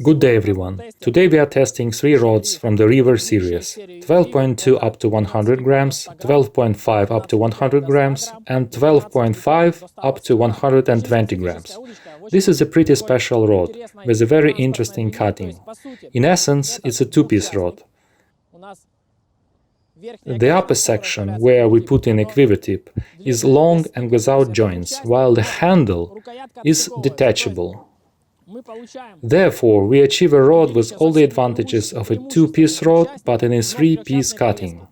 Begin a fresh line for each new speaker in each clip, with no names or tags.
Good day everyone. Today we are testing 3 rods from the River series, 12.2 up to 100 grams, 12.5 up to 100 grams and 12.5 up to 120 grams. This is a pretty special rod, with a very interesting cutting. In essence, it's a two-piece rod. The upper section, where we put in a quiver tip, is long and without joints, while the handle is detachable. Therefore, we achieve a rod with all the advantages of a two-piece rod, but in a three-piece cutting.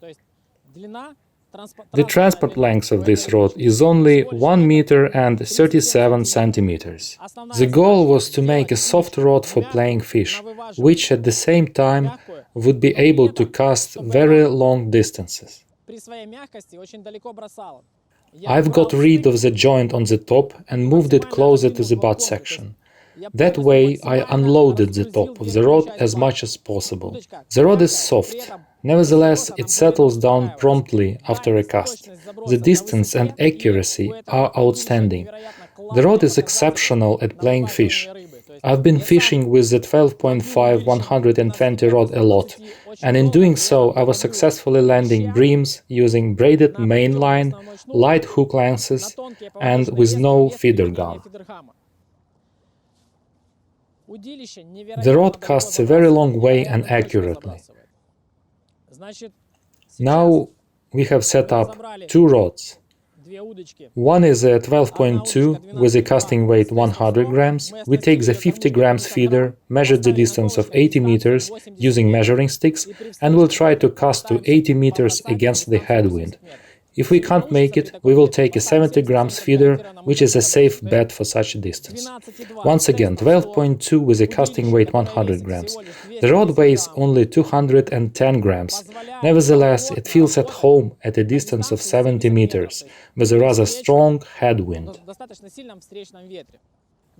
The transport length of this rod is only 1 meter and 37 centimeters. The goal was to make a soft rod for playing fish, which at the same time would be able to cast very long distances. I've got rid of the joint on the top and moved it closer to the butt section. That way, I unloaded the top of the rod as much as possible. The rod is soft. Nevertheless, it settles down promptly after a cast. The distance and accuracy are outstanding. The rod is exceptional at playing fish. I've been fishing with the 12.5 120 rod a lot, and in doing so I was successfully landing breams using braided mainline, light hook lengths, and with no feeder gun. The rod casts a very long way and accurately. Now we have set up 2 rods. One is a 12.2 with a casting weight 100 grams. We take the 50 grams feeder, measure the distance of 80 meters using measuring sticks, and will try to cast to 80 meters against the headwind. If we can't make it, we will take a 70 grams feeder, which is a safe bet for such a distance. Once again, 12.2 with a casting weight 100 grams. The rod weighs only 210 grams. Nevertheless, it feels at home at a distance of 70 meters, with a rather strong headwind.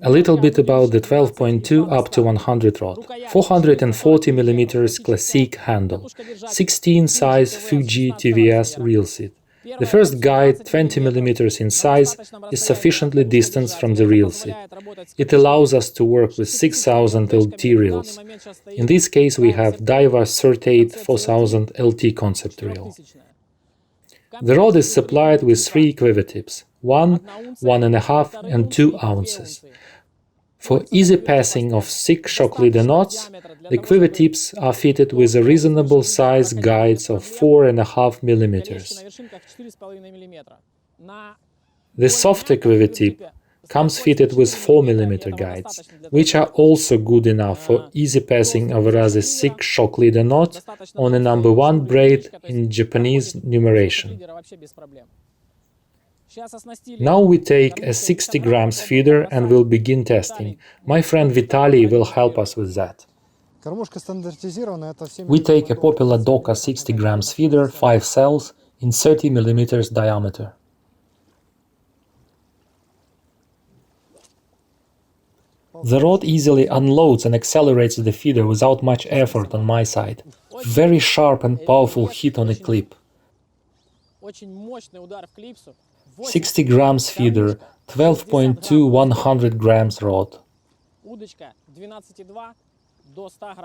A little bit about the 12.2 up to 100 rod. 440 mm classic handle, 16 size Fuji TVS reel set. The first guide, 20 mm in size, is sufficiently distant from the reel set. It allows us to work with 6000 LT reels. In this case, we have Daiwa 38 4000 LT concept reel. The rod is supplied with 3 quiver tips, 1, 1.5 and 2 ounces. For easy passing of thick shock leader knots, the quiver tips are fitted with a reasonable size guides of 4.5 mm. The softer quiver tip comes fitted with 4 mm guides, which are also good enough for easy passing of a rather thick shock leader knot on a number 1 braid in Japanese numeration. Now we take a 60 grams feeder and will begin testing. My friend Vitaly will help us with that. We take a popular Doka 60 grams feeder, 5 cells, in 30 mm diameter. The rod easily unloads and accelerates the feeder without much effort on my side. Very sharp and powerful hit on a clip. 60 grams feeder, 12.2 100 grams rod.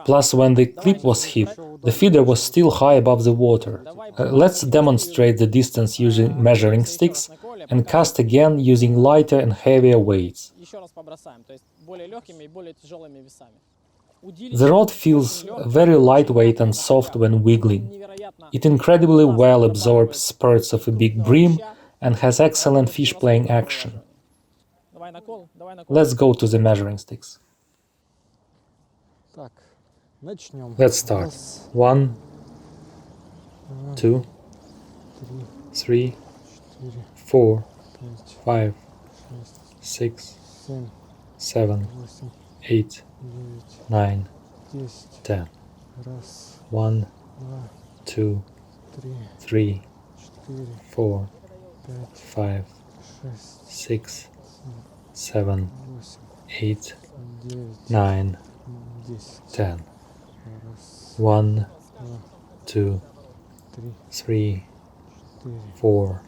Plus, when the clip was hit, the feeder was still high above the water. Let's demonstrate the distance using measuring sticks and cast again using lighter and heavier weights. The rod feels very lightweight and soft when wiggling. It incredibly well absorbs spurts of a big bream and has excellent fish playing action. Let's go to the measuring sticks. Let's start. 1, 2, 3, 4, 5, 6, 7, 8, 9, 10. 1, 2, 3, 4, 5, 6, 7, 8, 9, 10. 1, 2, 3, 4,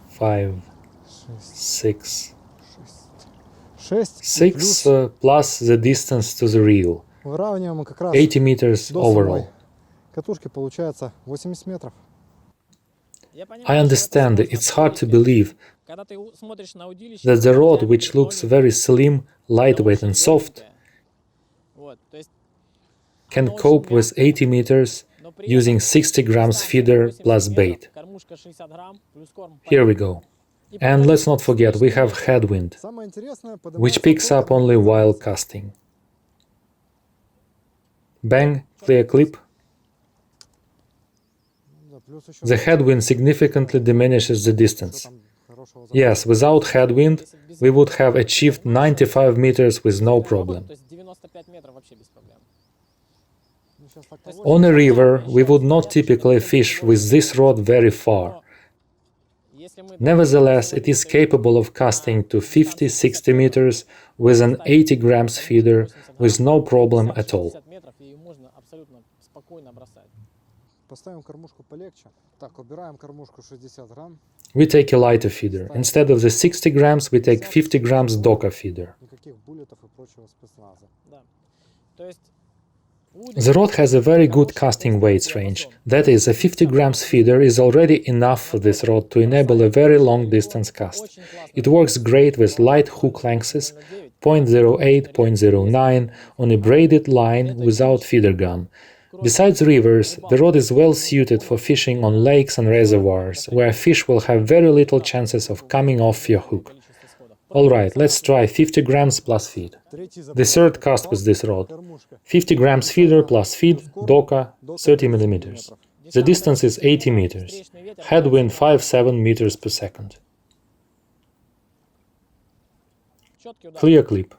5, 6, 6 plus the distance to the reel, 80 meters overall. I understand it's hard to believe that the rod, which looks very slim, lightweight and soft, can cope with 80 meters using 60 grams feeder plus bait. Here we go. And let's not forget, we have headwind, which picks up only while casting. Bang, clear clip. The headwind significantly diminishes the distance. Yes, without headwind, we would have achieved 95 meters with no problem. On a river, we would not typically fish with this rod very far. Nevertheless, it is capable of casting to 50-60 meters with an 80 grams feeder with no problem at all. We take a lighter feeder. Instead of the 60 grams, we take 50 grams Doka feeder. The rod has a very good casting weights range. That is, a 50 grams feeder is already enough for this rod to enable a very long distance cast. It works great with light hook lengths, 0.08, 0.09, on a braided line without feeder gun. Besides rivers, the rod is well suited for fishing on lakes and reservoirs, where fish will have very little chances of coming off your hook. Alright, let's try 50 grams plus feed. The third cast with this rod. 50 grams feeder plus feed, Doka, 30 millimeters. The distance is 80 meters. Headwind 5-7 meters per second. Clear clip.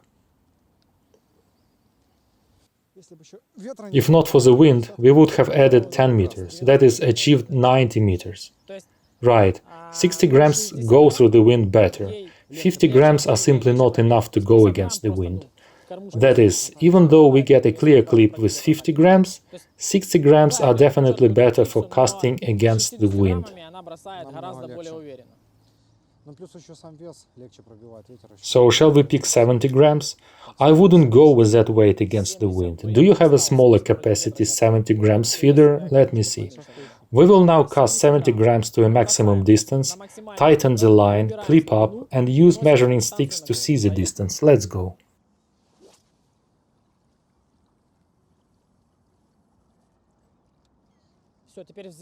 If not for the wind, we would have added 10 meters. That is, achieved 90 meters. Right, 60 grams go through the wind better. 50 grams are simply not enough to go against the wind. That is, even though we get a clear clip with 50 grams, 60 grams are definitely better for casting against the wind. So shall we pick 70 grams? I wouldn't go with that weight against the wind. Do you have a smaller capacity 70 grams feeder? Let me see. We will now cast 70 grams to a maximum distance, tighten the line, clip up, and use measuring sticks to see the distance. Let's go.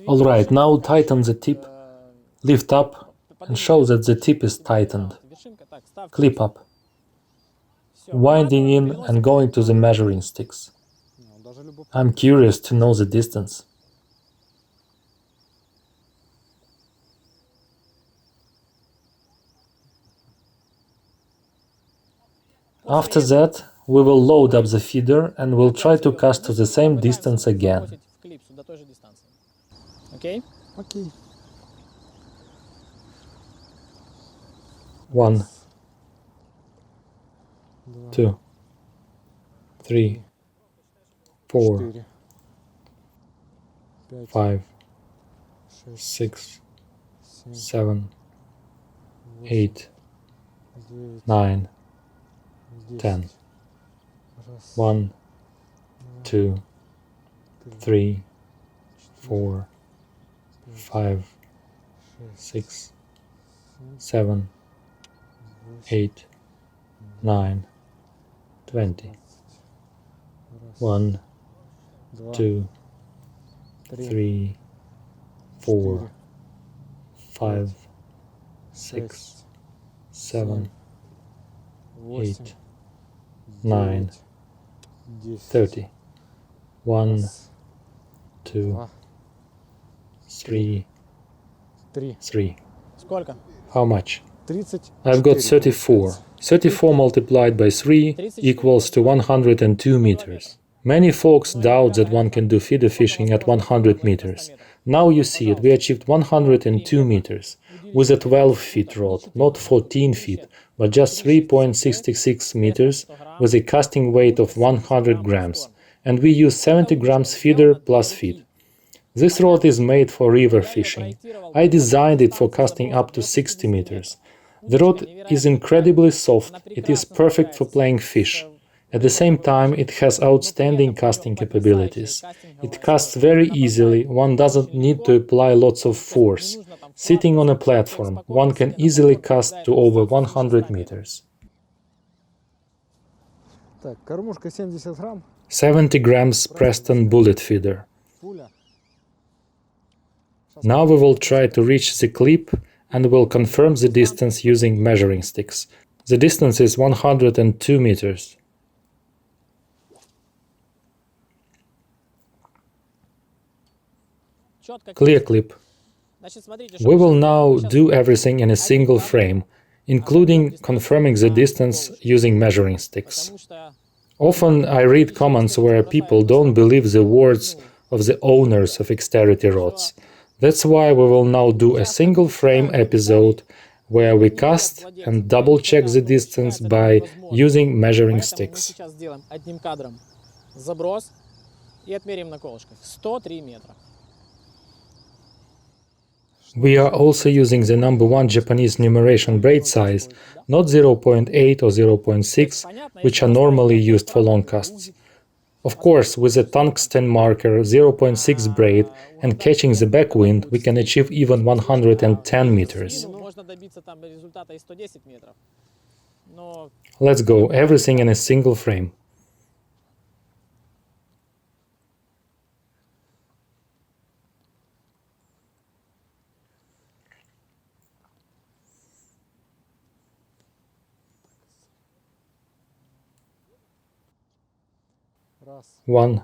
Alright, now tighten the tip, lift up, and show that the tip is tightened. Clip up, winding in and going to the measuring sticks. I'm curious to know the distance. After that, we will load up the feeder and we'll try to cast to the same distance again.
Okay?
Okay.
1, 2, 3, 4, 5, 6, 7, 8, 9, 10. 1, 2, 3, 4, 5, 6, 7, 8, 9, 20. 1, 2, 3, 4, 5, 6, 7, 8, 9, 30. 1, 2, 3, 3.
Сколько?
How much? I've got 34. 34 multiplied by 3 equals to 102 meters. Many folks doubt that one can do feeder fishing at 100 meters. Now you see it, we achieved 102 meters with a 12-feet rod, not 14 feet, but just 3.66 meters with a casting weight of 100 grams, and we use 70 grams feeder plus feed. This rod is made for river fishing. I designed it for casting up to 60 meters. The rod is incredibly soft, it is perfect for playing fish. At the same time, it has outstanding casting capabilities. It casts very easily, one doesn't need to apply lots of force. Sitting on a platform, one can easily cast to over 100 meters.
Так, кормушка 70 грамм.
70 grams Preston bullet feeder.
Пуля.
Now we will try to reach the clip and will confirm the distance using measuring sticks. The distance is 102 meters. Clear clip. We will now do everything in a single frame, including confirming the distance using measuring sticks. Often I read comments where people don't believe the words of the owners of Exterity rods. That's why we will now do a single frame episode where we cast and double check the distance by using measuring sticks. We are also using the #1 Japanese numeration braid size, not 0.8 or 0.6, which are normally used for long casts. Of course, with a tungsten marker, 0.6 braid, and catching the backwind, we can achieve even 110 meters. Let's go, everything in a single frame.
Раз,
1,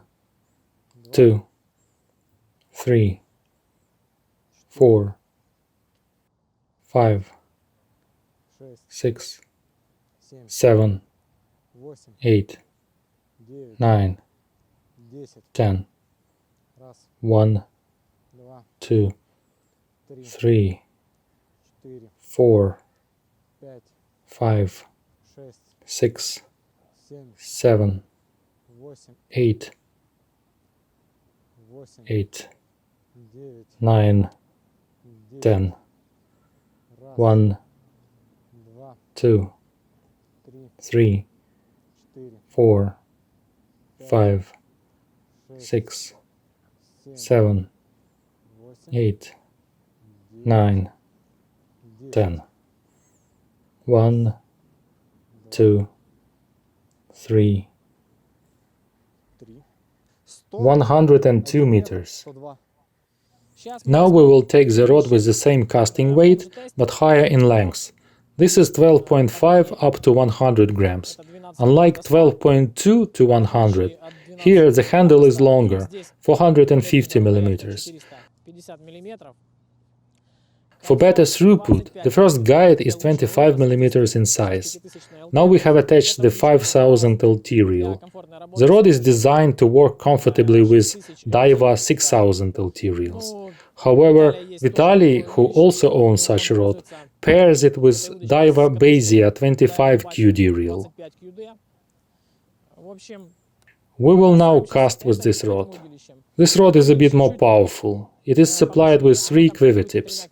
2, 3, 4, 5,
6,
6,
7,
7,
8,
8,
9,
9,
10.
10.
Раз,
1,
два,
2,
три,
3,
четыре,
4,
пять,
5,
шесть,
6,
семь,
7,
восемь,
8,
восемь,
8,
девять,
9,
10.
10.
Раз,
1,
два,
2,
три,
3,
четыре,
4, 5,
шесть,
6,
семь,
7,
восемь,
8,
девять,
9,
10.
10. 1, 2, 3,
Три.
102 meters.
102.
Now we will take the rod with the same casting weight, but higher in length. This is 12.5 up to 100 grams. Unlike 12.2 to 100, here the handle is longer, 450 millimeters. For better throughput, the first guide is 25 mm in size. Now we have attached the 5000 LT reel. The rod is designed to work comfortably with Daiwa 6000 LT reels. However, Vitaly, who also owns such a rod, pairs it with Daiwa Bezier 25 QD reel. We will now cast with this rod. This rod is a bit more powerful. It is supplied with 3 quiver tips,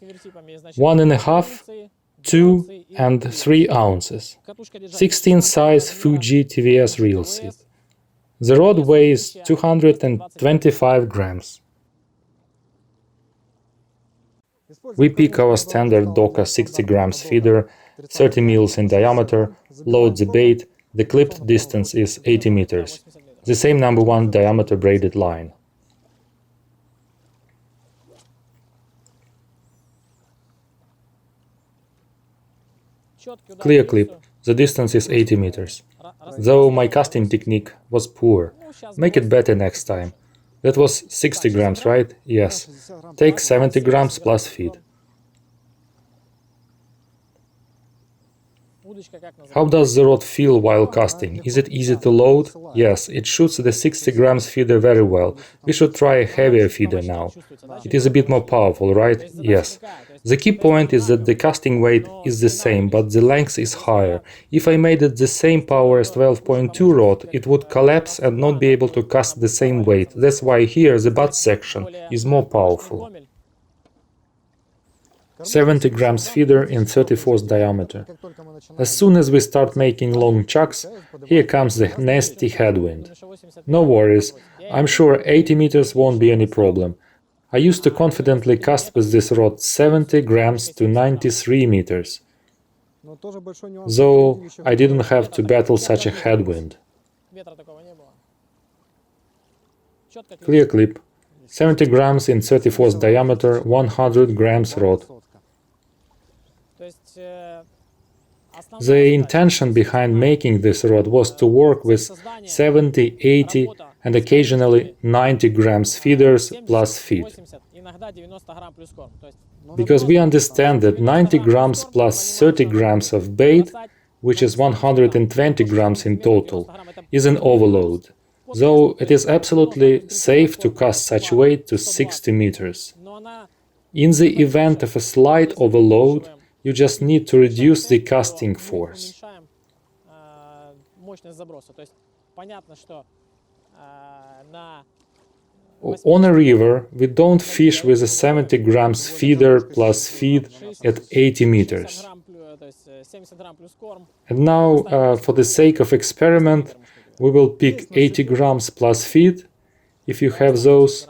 1.5, 2 and 3 ounces, 16 size Fuji TVS reel seat. The rod weighs 225 grams. We pick our standard Doka 60 grams feeder, 30 mils in diameter, load the bait, the clipped distance is 80 meters, the same #1 diameter braided line. Clear clip, the distance is 80 meters. Though my casting technique was poor, make it better next time. That was 60 grams, right? Yes. Take 70 grams plus feed. How does the rod feel while casting? Is it easy to load? Yes, it shoots the 60 grams feeder very well. We should try a heavier feeder now. It is a bit more powerful, right? Yes. The key point is that the casting weight is the same, but the length is higher. If I made it the same power as 12.2 rod, it would collapse and not be able to cast the same weight. That's why here the butt section is more powerful. 70 grams feeder in 34th diameter. As soon as we start making long chucks, here comes the nasty headwind. No worries, I'm sure 80 meters won't be any problem. I used to confidently cast with this rod 70 grams to 93 meters, though I didn't have to battle such a headwind. Clear clip. 70 grams in 34th diameter, 100 grams rod. The intention behind making this rod was to work with 70, 80 and occasionally 90 grams feeders plus feed. Because we understand that 90 grams plus 30 grams of bait, which is 120 grams in total, is an overload, though it is absolutely safe to cast such weight to 60 meters. In the event of a slight overload, you just need to reduce the casting force. On a river, we don't fish with a 70 grams feeder plus feed at 80 meters. And now, for the sake of experiment, we will pick 80 grams plus feed, if you have those,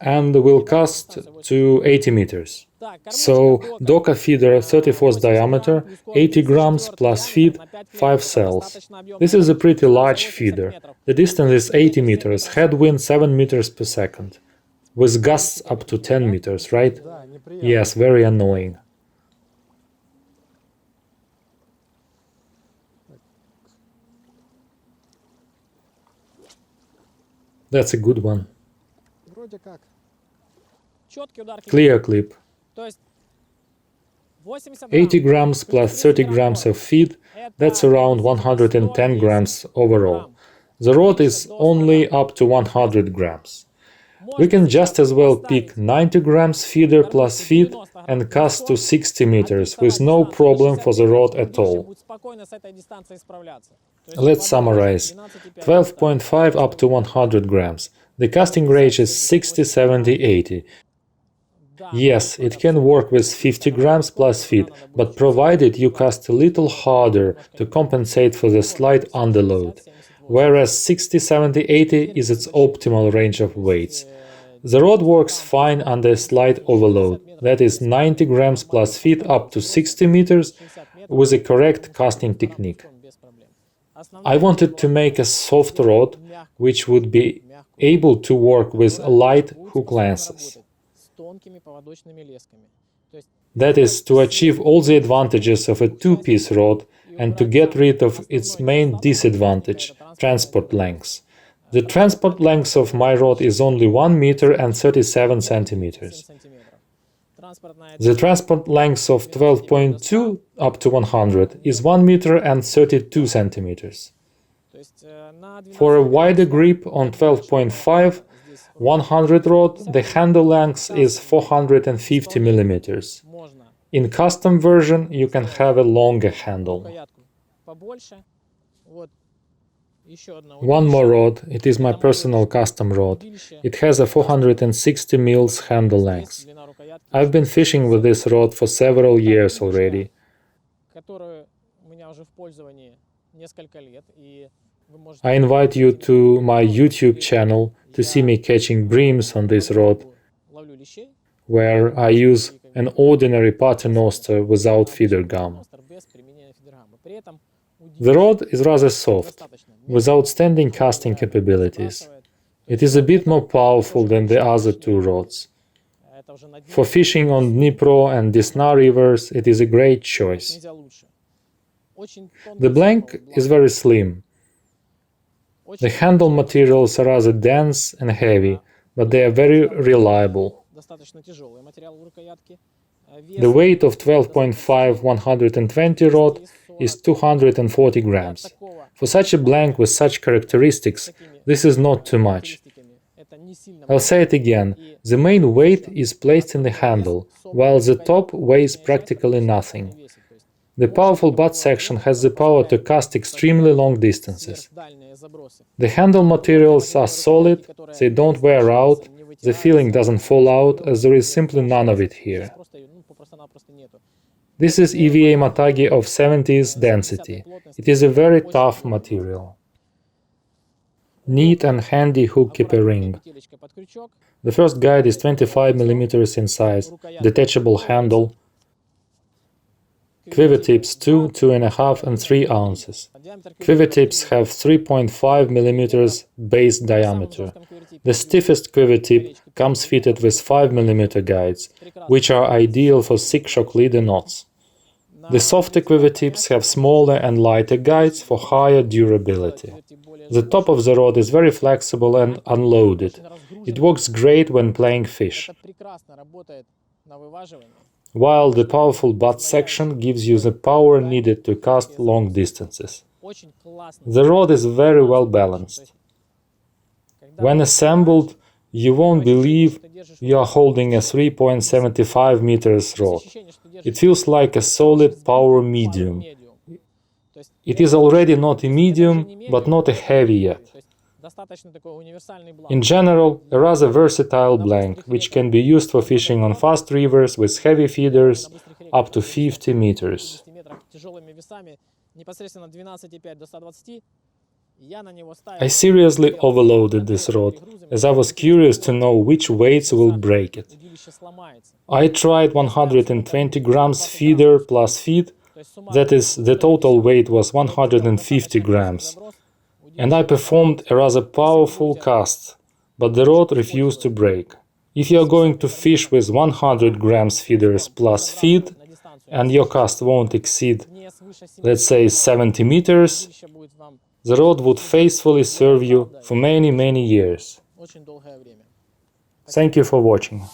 and we'll cast to 80 meters. So, Doka feeder 34th diameter, 80 grams plus feed, 5 cells. This is a pretty large feeder. The distance is 80 meters, headwind 7 meters per second. With gusts up to 10 meters, right? Yes, very annoying. That's a good one. Clear clip. 80 grams plus 30 grams of feed, that's around 110 grams overall. The rod is only up to 100 grams. We can just as well pick 90 grams feeder plus feed and cast to 60 meters with no problem for the rod at all. Let's summarize. 12.5 up to 100 grams. The casting range is 60, 70, 80. Yes, it can work with 50 grams plus feed, but provided you cast a little harder to compensate for the slight underload, whereas 60, 70, 80 is its optimal range of weights. The rod works fine under a slight overload, that is 90 grams plus feed up to 60 meters, with a correct casting technique. I wanted to make a soft rod which would be able to work with light hook lengths. That is, to achieve all the advantages of a two-piece rod and to get rid of its main disadvantage, transport length. The transport length of my rod is only 1 meter and 37 centimeters. The transport length of 12.2 up to 100 is 1 meter and 32 centimeters. For a wider grip on 12.5, 100 rod, the handle length is 450 millimeters. In custom version, you can have a longer handle. One more rod, it is my personal custom rod. It has a 460 mils handle length. I've been fishing with this rod for several years already. I invite you to my YouTube channel to see me catching breams on this rod, where I use an ordinary paternoster without feeder gum. The rod is rather soft, with outstanding casting capabilities. It is a bit more powerful than the other two rods. For fishing on Dnipro and Desna rivers, it is a great choice. The blank is very slim. The handle materials are rather dense and heavy, but they are very reliable. The weight of 12.5 120 rod is 240 grams. For such a blank with such characteristics, this is not too much. I'll say it again, the main weight is placed in the handle, while the top weighs practically nothing. The powerful butt section has the power to cast extremely long distances. The handle materials are solid, they don't wear out, the feeling doesn't fall out, as there is simply none of it here. This is EVA Matagi of 70s density. It is a very tough material. Neat and handy hook keeper ring. The first guide is 25 mm in size, detachable handle, quiver tips 2, 2.5 and 3 ounces. Quiver tips have 3.5 mm base diameter. The stiffest quiver tip comes fitted with 5 mm guides, which are ideal for thick shock leader knots. The softer quiver tips have smaller and lighter guides for higher durability. The top of the rod is very flexible and unloaded. It works great when playing fish, while the powerful butt section gives you the power needed to cast long distances. The rod is very well balanced. When assembled, you won't believe you are holding a 3.75 meters rod. It feels like a solid power medium. It is already not a medium, but not a heavy yet. In general, a rather versatile blank, which can be used for fishing on fast rivers with heavy feeders up to 50 meters. I seriously overloaded this rod, as I was curious to know which weights will break it. I tried 120 grams feeder plus feed, that is, the total weight was 150 grams. And I performed a rather powerful cast, but the rod refused to break. If you are going to fish with 100 grams feeders plus feed, and your cast won't exceed, let's say, 70 meters, the rod would faithfully serve you for many years. Thank you for watching.